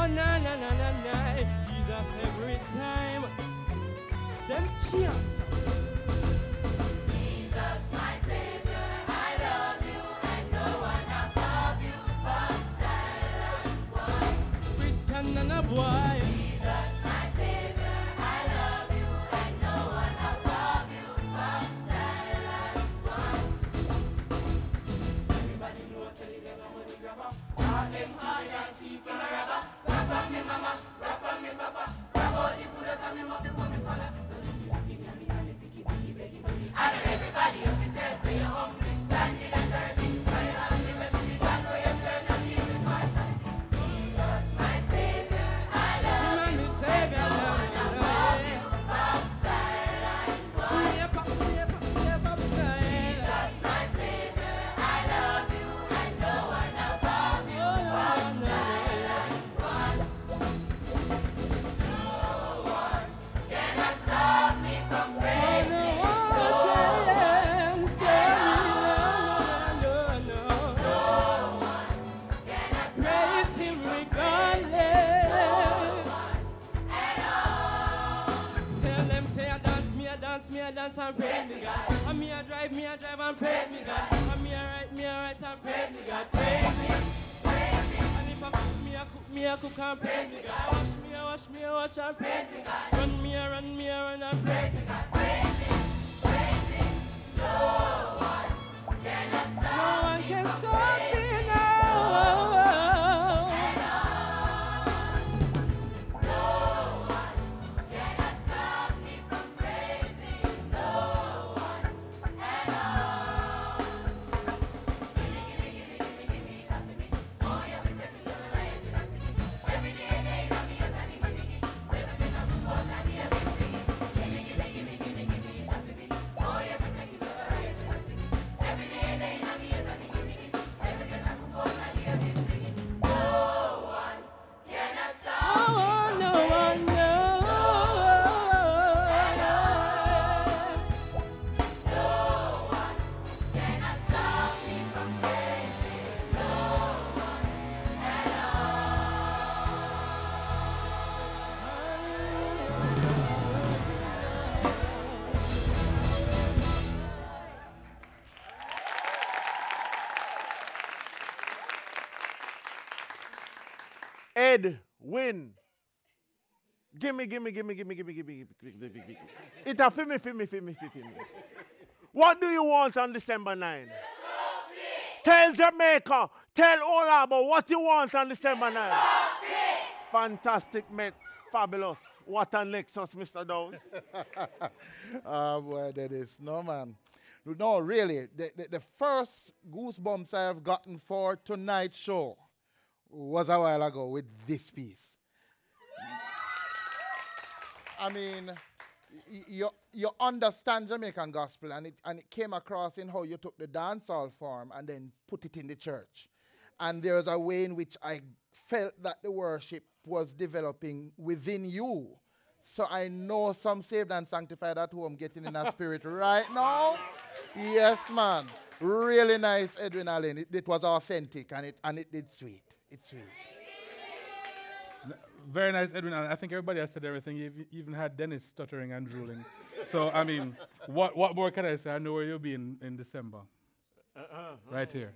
na na na na na. Jesus every time. Them can't stop. Jesus, my Savior, I love you, and no one above you, but style and boy. Christian and a boy. Jesus, my Savior, I love you, and no one above you, but style and boy. Everybody knows that they never want to grab up. All them hard and see from a rubber. Rap on me mama, rap on me papa. Rap on the food that I'm in my before me swallow. And everybody up in there say you're hungry, standing and dirty. So you have to live with the God where you serve, not even partiality. Jesus, my Savior, I love you, and no one above you, but style and boy. Jesus, my Savior, I love you, and no one above you, but style and boy. No one can stop me from praising. Dance and praise me God. And me a drive and praise me God. And me a write and praise me God. Praise me. And if I cook, me a cook and praise me God. Wash, me a wash and praise me God. Run, me a run and praise me God. Praise me. No one can stop me now. Edwin. Gimme. It a for me. What do you want on December 9? Tell Jamaica, tell all about what you want on December 9. Fantastic, mate. Fabulous. What a Lexus, Mr. Douse. Oh, boy, that is. No, man. No, really. The first goosebumps I have gotten for tonight's show was a while ago with this piece. I mean, you understand Jamaican gospel, and it came across in how you took the dancehall form and then put it in the church. And there's a way in which I felt that the worship was developing within you. So I know some saved and sanctified at home getting in a spirit right now. Yes, man. Really nice, Edwin Allen. It was authentic, and it did sweet. It's sweet. Very nice, Edwin. I think everybody has said everything. You even had Dennis stuttering and drooling. So, I mean, what more can I say? I know where you'll be in December. Right here.